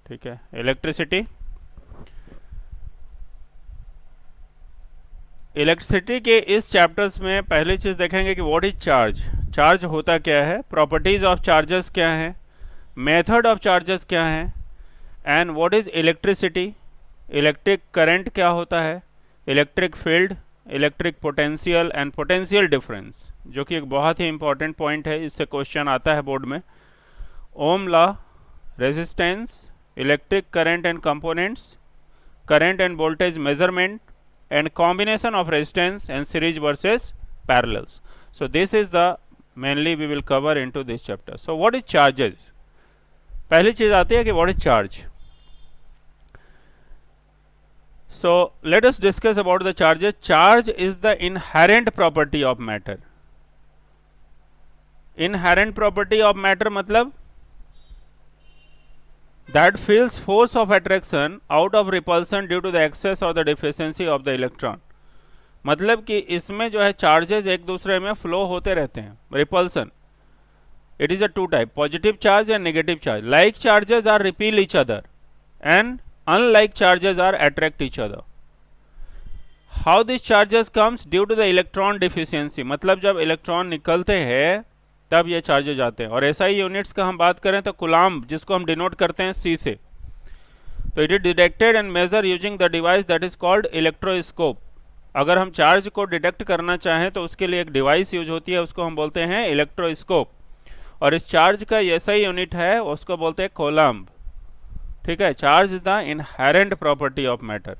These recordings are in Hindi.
ठीक है, इलेक्ट्रिसिटी। इलेक्ट्रिसिटी के इस चैप्टर्स में पहली चीज़ देखेंगे कि व्हाट इज चार्ज, चार्ज होता क्या है, प्रॉपर्टीज ऑफ चार्जेस क्या हैं, मेथड ऑफ चार्जेस क्या हैं, and what is electricity, electric current क्या होता है, electric field, electric potential and potential difference, जो कि एक बहुत ही इंपॉर्टेंट पॉइंट है, इससे क्वेश्चन आता है बोर्ड में। Ohm law, resistance, electric current and components, current and voltage measurement, and combination of resistance and series versus parallels. So this is the mainly we will cover into this chapter. So what is charges? पहली चीज आती है कि what is charge. So let us discuss about the charges. Charge is the inherent property of matter. Inherent property of matter मतलब that feels force of attraction out of repulsion due to the excess or the deficiency of the electron. मतलब कि इसमें जो है चार्जेस एक दूसरे में फ्लो होते रहते हैं, repulsion. It is a two type, positive charge and negative charge. Like charges are repel each other and unlike charges are attract each other. How this charges comes due to the electron deficiency, मतलब जब इलेक्ट्रॉन निकलते हैं तब ये चार्जेज आते हैं। और एसआई यूनिट्स का हम बात करें तो कुलाम्ब, जिसको हम डिनोट करते हैं सी से, तो it is detected and measure using the device that is called electroscope. अगर हम चार्ज को डिटेक्ट करना चाहें तो उसके लिए एक डिवाइस यूज होती है, उसको हम बोलते हैं इलेक्ट्रोस्कोप। और इस चार्ज का एसआई यूनिट है, उसको बोलते हैं कोलम्ब। ठीक है, charge is the inherent property of matter.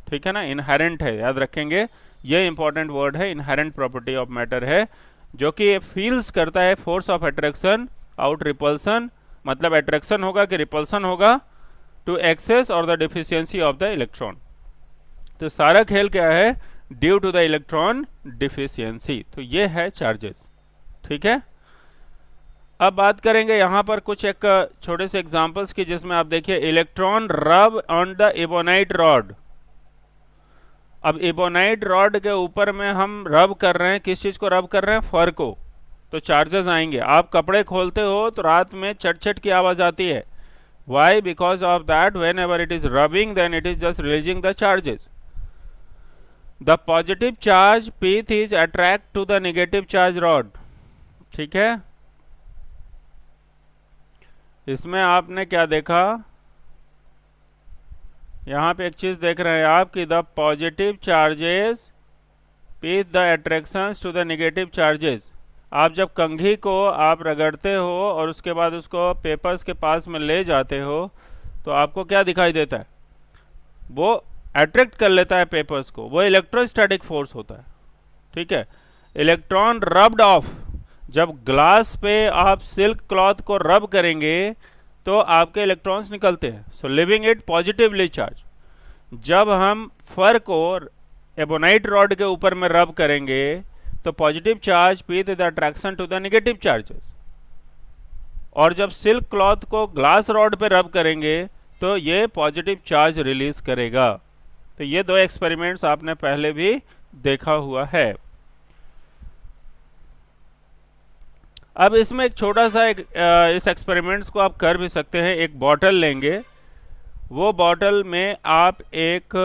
ठीक है ना, इनहेरेंट है, याद रखेंगे, ये इंपॉर्टेंट वर्ड है, इनहेरेंट प्रॉपर्टी ऑफ मैटर है, जो कि फील्स करता है force of attraction out repulsion, मतलब अट्रैक्शन होगा कि रिपल्सन होगा, टू एक्सेस और the deficiency of the electron. तो सारा खेल क्या है, due to the electron deficiency. तो ये है चार्जेस। ठीक है, अब बात करेंगे यहाँ पर कुछ एक छोटे से एग्जांपल्स की, जिसमें आप देखिए इलेक्ट्रॉन रब ऑन द एबोनाइट रॉड। अब एबोनाइट रॉड के ऊपर में हम रब कर रहे हैं, किस चीज को रब कर रहे हैं, फर को, तो चार्जेस आएंगे। आप कपड़े खोलते हो तो रात में चट चट की आवाज आती है, why, because of that whenever it is rubbing then it is just releasing the charges. The positive charge pith is attract to the negative charge rod. ठीक है, इसमें आपने क्या देखा, यहाँ पे एक चीज देख रहे हैं आप कि the positive charges pith the attractions to the negative charges. आप जब कंघी को आप रगड़ते हो और उसके बाद उसको पेपर्स के पास में ले जाते हो तो आपको क्या दिखाई देता है, वो अट्रैक्ट कर लेता है पेपर्स को, वो इलेक्ट्रोस्टैटिक फोर्स होता है। ठीक है, इलेक्ट्रॉन रब्ड ऑफ, जब ग्लास पे आप सिल्क क्लॉथ को रब करेंगे तो आपके इलेक्ट्रॉन्स निकलते हैं, सो लिविंग इट पॉजिटिवली चार्ज। जब हम फर को एबोनाइट रॉड के ऊपर में रब करेंगे तो positive charge pith the attraction to the negative charges, और जब सिल्क क्लॉथ को ग्लास रॉड पे रब करेंगे तो ये पॉजिटिव चार्ज रिलीज करेगा। तो ये दो एक्सपेरिमेंट्स आपने पहले भी देखा हुआ है। अब इसमें एक छोटा सा इस एक्सपेरिमेंट्स को आप कर भी सकते हैं। एक बॉटल लेंगे, वो बॉटल में आप एक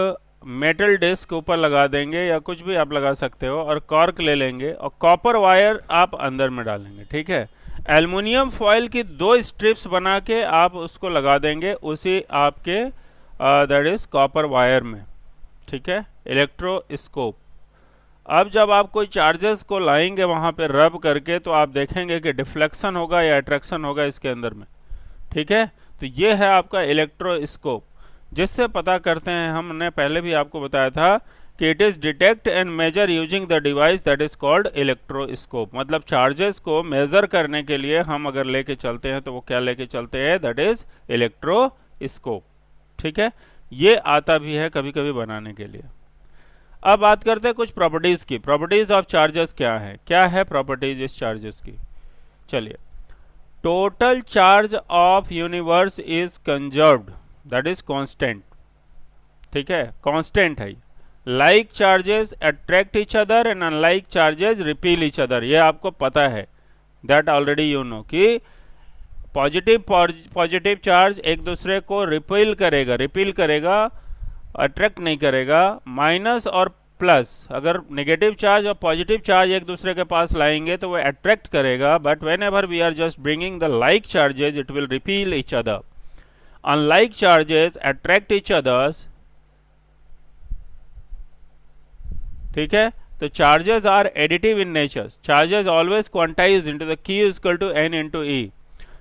मेटल डिस्क ऊपर लगा देंगे या कुछ भी आप लगा सकते हो, और कॉर्क ले लेंगे और कॉपर वायर आप अंदर में डालेंगे। ठीक है, एल्युमिनियम फॉयल की 2 स्ट्रिप्स बना के आप उसको लगा देंगे उसी आपके दैट इज कॉपर वायर में। ठीक है, इलेक्ट्रोस्कोप। अब जब आप कोई चार्जेस को लाएंगे वहाँ पे रब करके तो आप देखेंगे कि डिफ्लेक्शन होगा या अट्रैक्शन होगा इसके अंदर में। ठीक है, तो ये है आपका इलेक्ट्रोस्कोप, जिससे पता करते हैं, हमने पहले भी आपको बताया था कि it is detect and measure using the device that is called electroscope. मतलब चार्जेस को मेजर करने के लिए हम अगर लेके चलते हैं तो वो क्या लेके चलते हैं, दैट इज इलेक्ट्रोस्कोप। ठीक है, ये आता भी है कभी कभी बनाने के लिए। अब बात करते हैं कुछ प्रॉपर्टीज की। प्रॉपर्टीज ऑफ चार्जेस क्या है प्रॉपर्टीज इस चार्जेस की। चलिए, total charge of universe is conserved, that is constant. ठीक है, कांस्टेंट है। Like charges attract each other and unlike charges repel each other, ये आपको पता है, दैट ऑलरेडी यू नो कि पॉजिटिव चार्ज एक दूसरे को रिपेल करेगा, अट्रैक्ट नहीं करेगा। माइनस और प्लस, अगर नेगेटिव चार्ज और पॉजिटिव चार्ज एक दूसरे के पास लाएंगे तो वो अट्रैक्ट करेगा, but whenever we are just bringing the like charges it will repel each other. Unlike charges attract each others, ठीक है। तो charges are additive in nature, charges always quantized into the Q is equal to N into E.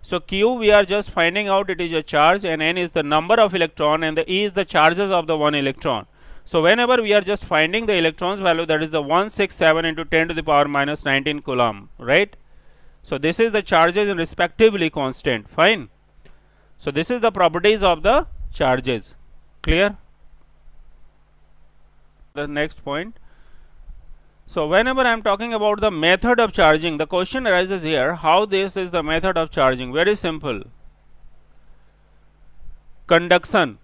So Q we are just finding out it is a charge, and N is the number of electron, and the E is the charges of the one electron. So whenever we are just finding the electrons value, that is the 167 into 10 to the power minus 19 coulomb, right? So this is the charges in respectively constant. Fine. So this is the properties of the charges. Clear? The next point. So whenever I am talking about the method of charging, the question arises here, how this is the method of charging? Very simple. Conduction.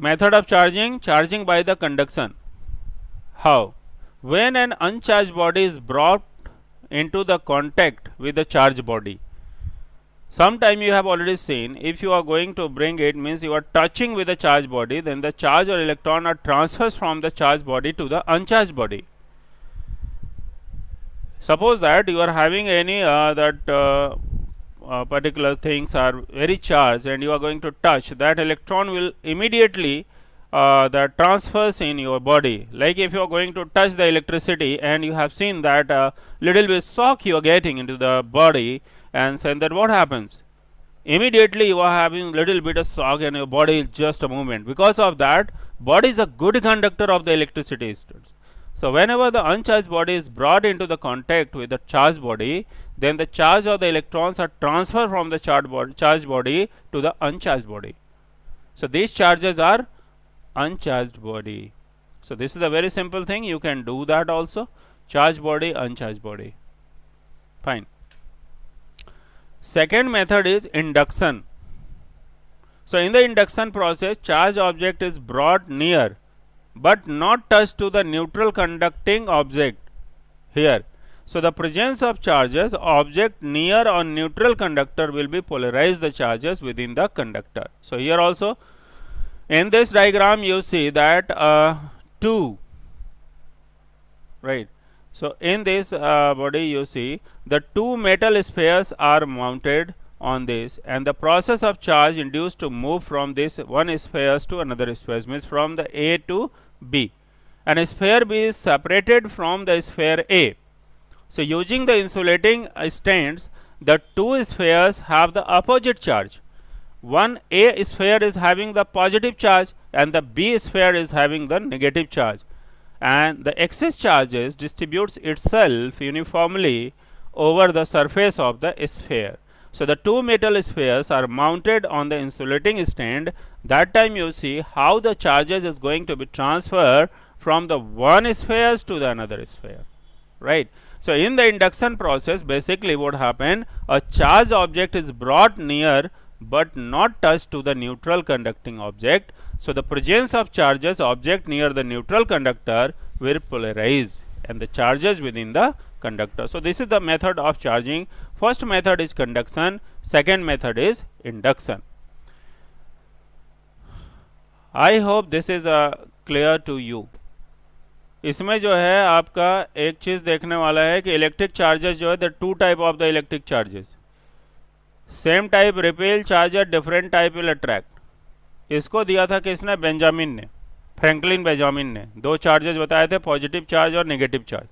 Method of charging by the conduction. How? When an uncharged body is brought into the contact with the charged body. Sometime you have already seen, if you are going to bring it, means you are touching with the charged body, then the charge or electron are transferred from the charged body to the uncharged body. Suppose that you are having any particular things are very charged and you are going to touch, that electron will immediately that transfers in your body. Like if you are going to touch the electricity and you have seen that little bit shock you are getting into the body, and then that what happens? Immediately you are having little bit of shock and your body is just a movement. Because of that, body is a good conductor of the electricity. So whenever the uncharged body is brought into the contact with the charged body, then the charge of the electrons are transferred from the charged body to the uncharged body. So these charges are uncharged body. So this is a very simple thing, you can do that also. Charged body, uncharged body. Fine. Second method is induction. So in the induction process, charged object is brought near but not touched to the neutral conducting object here. So the presence of charges, object near or neutral conductor will be polarize the charges within the conductor. So here also in this diagram you see that 2, right. So in this body you see the two metal spheres are mounted on this, and the process of charge induced to move from this one sphere to another sphere, means from the A to B, and sphere B is separated from the sphere A. So using the insulating stands, the two spheres have the opposite charge. One A sphere is having the positive charge and the B sphere is having the negative charge, and the excess charges distributes itself uniformly over the surface of the sphere. So the two metal spheres are mounted on the insulating stand. That time you see how the charges is going to be transferred from the one sphere to the another sphere, right. So in the induction process, basically what happen, a charged object is brought near but not touched to the neutral conducting object. So the presence of charges object near the neutral conductor will polarize and the charges within the conductor. So this is the method of charging. First method is conduction, second method is induction. I hope this is clear to you. इसमें जो है आपका एक चीज देखने वाला है कि इलेक्ट्रिक चार्जेस जो है the two type of the electric charges, same type repel charger, different type will attract. इसको दिया था किसने? बेंजामिन ने, फ्रैंकलिन बेंजामिन ने। दो चार्जेस बताए थे, पॉजिटिव चार्ज और नेगेटिव चार्ज।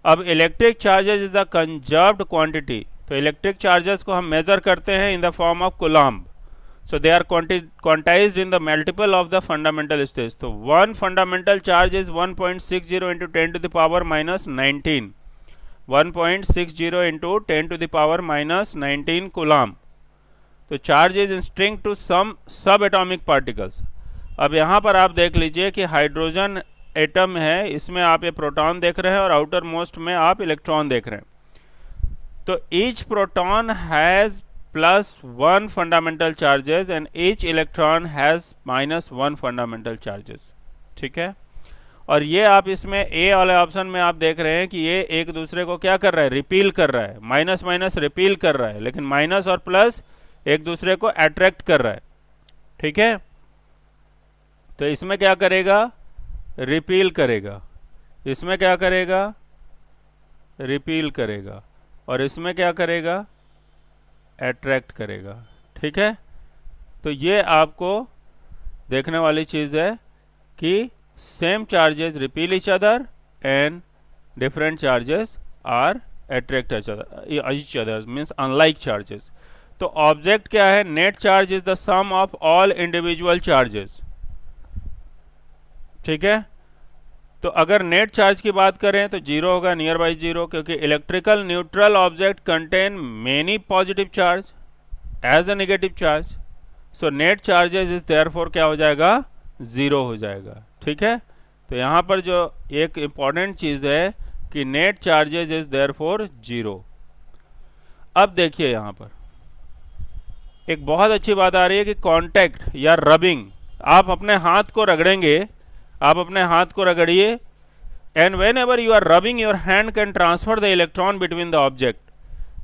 अब electric charges is the conserved quantity, तो इलेक्ट्रिक चार्जेस को हम मेजर करते हैं in the form of coulomb. So they are quantized in the multiple of the fundamental stage. So one fundamental charge is 1.60 into 10 to the power minus 19. 1.60 into 10 to the power minus 19 coulomb. तो charge is string to some सब एटॉमिक पार्टिकल्स। अब यहाँ पर आप देख लीजिए कि हाइड्रोजन एटम है, इसमें आप ये प्रोटॉन देख रहे हैं और आउटर मोस्ट में आप इलेक्ट्रॉन देख रहे हैं। तो each proton has +1 fundamental charges and each electron has -1 fundamental charges। ठीक है, और ये आप इसमें ए वाले ऑप्शन में आप देख रहे हैं कि ये एक दूसरे को क्या कर रहा है, रिपील कर रहा है, माइनस माइनस रिपील कर रहा है, लेकिन माइनस और प्लस एक दूसरे को अट्रैक्ट कर रहा है। ठीक है, तो इसमें क्या करेगा, रिपील करेगा, इसमें क्या करेगा, रिपील करेगा, और इसमें क्या करेगा, अट्रैक्ट करेगा। ठीक है, तो ये आपको देखने वाली चीज़ है कि same charges repel each other and different charges are attract each other, means unlike charges. तो ऑब्जेक्ट क्या है, net charge is the sum of all individual charges. ठीक है, तो अगर नेट चार्ज की बात करें तो जीरो होगा, नियर बाई जीरो, क्योंकि electrical neutral object contain many positive charge as a negative charge, so net charges is therefore क्या हो जाएगा, ज़ीरो हो जाएगा। ठीक है, तो यहाँ पर जो एक इम्पॉर्टेंट चीज़ है कि net charges is therefore zero. अब देखिए यहाँ पर एक बहुत अच्छी बात आ रही है कि कांटेक्ट या रबिंग, आप अपने हाथ को रगड़ेंगे, आप अपने हाथ को रगड़िए, and whenever you are rubbing your hand can transfer the electron between the object.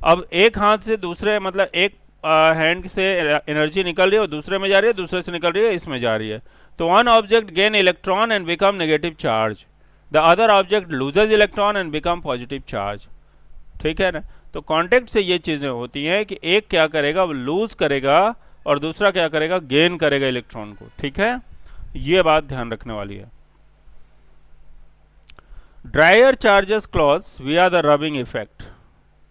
अब एक हाथ से दूसरे, मतलब एक हैंड से एनर्जी निकल रही है और दूसरे में जा रही है, दूसरे से निकल रही है, इसमें जा रही है, तो one object gain electron and become negative charge, the other object loses electron and become positive charge. ठीक है ना, तो कांटेक्ट से ये चीज़ें होती हैं कि एक क्या करेगा, वो लूज करेगा, और दूसरा क्या करेगा, गेन करेगा इलेक्ट्रॉन को। ठीक है, ये बात ध्यान रखने वाली है। Dryer charges clothes via the rubbing effect,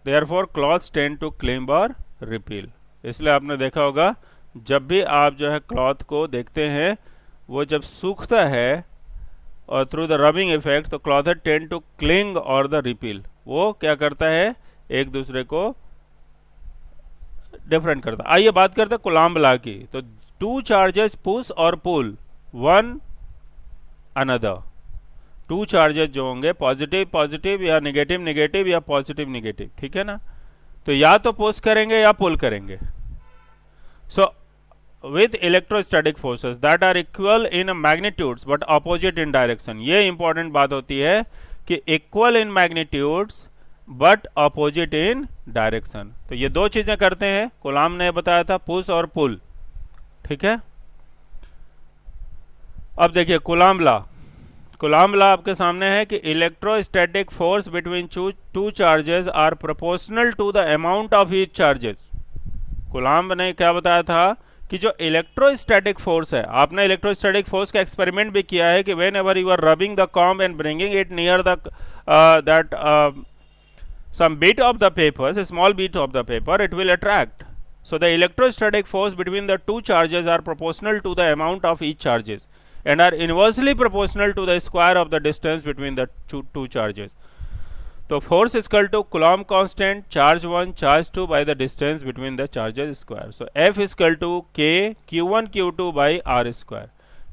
therefore clothes tend to climb और रिपील। इसलिए आपने देखा होगा जब भी आप जो है क्लॉथ को देखते हैं, वो जब सूखता है और थ्रू द रबिंग इफेक्ट, तो क्लॉथ टेंड टू क्लिंग और द रिपील, वो क्या करता है, एक दूसरे को डिफरेंट करता है। आइए बात करते हैं कूलम्ब लॉ की। तो टू चार्जेस पुश और pull one another, two charges जो होंगे पॉजिटिव पॉजिटिव या नेगेटिव नेगेटिव या पॉजिटिव नेगेटिव, ठीक है ना, तो या तो पुश करेंगे या पुल करेंगे। सो with electrostatic forces that are equal in magnitudes but opposite in direction, ये इंपॉर्टेंट बात होती है कि equal in magnitudes but opposite in direction। तो ये दो चीजें करते हैं, कूलम्ब ने बताया था, पुश और पुल। ठीक है, अब देखिए कूलम्ब लॉ, कूलम्ब लॉ आपके सामने है कि electrostatic force between two charges are proportional to the amount of each charges. Coulomb ने क्या बताया था कि जो इलेक्ट्रोस्टैटिक फोर्स है, आपने इलेक्ट्रोस्टैटिक फोर्स का एक्सपेरिमेंट भी किया है कि whenever you are rubbing the comb and bringing it near the that some bit of the paper, a small bit of the paper, it will attract. So the electrostatic force between the two charges are proportional to the amount of each charges and are inversely proportional to the square of the distance between the two charges. So force is equal to Coulomb constant charge 1 charge 2 by the distance between the charges square. So F is equal to K Q1 Q2 by R square.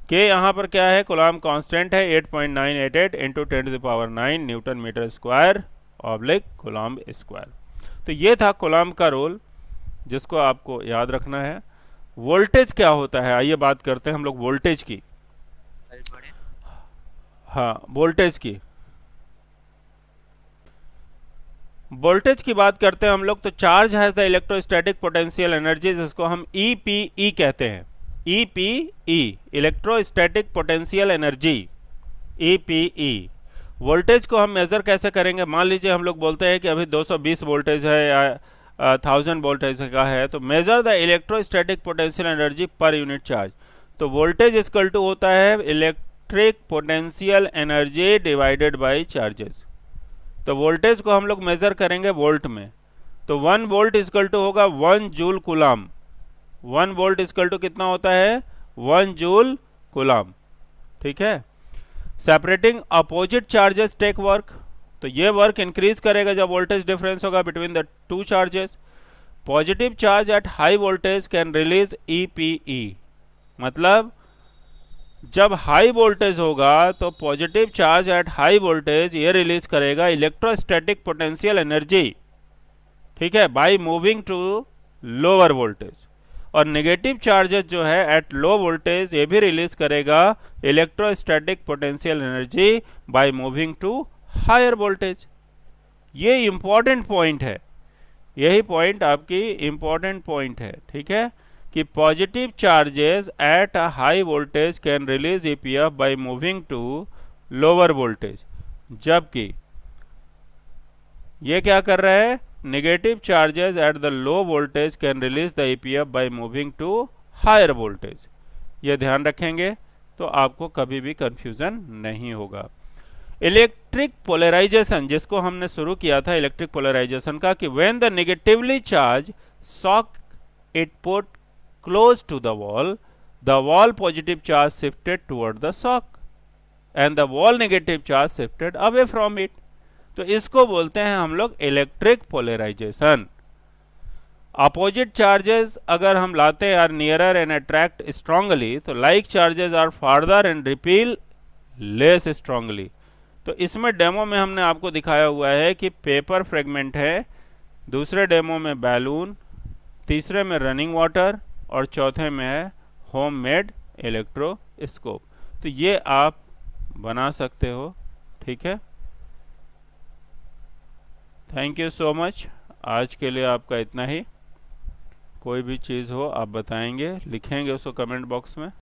K यहाँ पर क्या है, Coulomb constant है 8.988 into 10 to the power 9 newton metre square oblique coulomb square. तो ये था कूलम्ब का रोल जिसको आपको याद रखना है। वोल्टेज क्या होता है, आइए बात करते हैं हम लोग वोल्टेज की। हाँ, वोल्टेज की बात करते हैं हम लोग। तो charge has the electrostatic potential energy, जिसको हम EPE कहते हैं। EPE electrostatic potential energy, EPE। Voltage को हम मेज़र कैसे करेंगे, मान लीजिए हम लोग बोलते हैं कि अभी 220 वोल्टेज है या 1000 वोल्टेज का है, तो measure the electrostatic potential energy per unit charge. तो वोल्टेज इक्वल टू होता है electric potential energy divided by charges. तो वोल्टेज को हम लोग मेजर करेंगे वोल्ट में, तो 1 वोल्ट इक्वल टू होगा 1 joule coulomb. 1 volt equal to कितना होता है, 1 जूल कूलम्ब। ठीक है, separating opposite charges take work, तो ये वर्क इंक्रीज करेगा जब वोल्टेज डिफरेंस होगा between the two charges. Positive charge at high voltage can release EPE, मतलब जब हाई वोल्टेज होगा तो positive charge at high voltage ये रिलीज करेगा इलेक्ट्रोस्टैटिक पोटेंशियल एनर्जी, ठीक है, by moving to lower voltage. और नेगेटिव चार्जेस जो है एट लो वोल्टेज ये भी रिलीज करेगा electrostatic potential energy by moving to higher voltage. ये इंपॉर्टेंट पॉइंट है, यही पॉइंट आपकी इंपॉर्टेंट पॉइंट है, ठीक है, कि positive charges at a high voltage can release EPF by moving to lower voltage, जबकि ये क्या कर रहा है, negative charges at the low voltage can release the EPF by moving to higher voltage. ये ध्यान रखेंगे तो आपको कभी भी कंफ्यूजन नहीं होगा। इलेक्ट्रिक पोलराइजेशन जिसको हमने शुरू किया था इलेक्ट्रिक पोलराइजेशन का, कि when the negatively charge sock it put close to the wall positive charge shifted toward the sock and the wall negative charge shifted away from it. तो इसको बोलते हैं हम लोग इलेक्ट्रिक पोलराइजेशन। अपोजिट चार्जेस अगर हम लाते हैं are nearer and attract strongly, तो like charges are farther and repel less strongly. तो इसमें डेमो में हमने आपको दिखाया हुआ है कि पेपर फ्रेगमेंट है, दूसरे डेमो में बैलून, तीसरे में रनिंग वाटर और चौथे में है होम मेड इलेक्ट्रोस्कोप। तो ये आप बना सकते हो, ठीक है। Thank you so much. आज के लिए आपका इतना ही। कोई भी चीज़ हो आप बताएंगे, लिखेंगे उसको कमेंट बॉक्स में।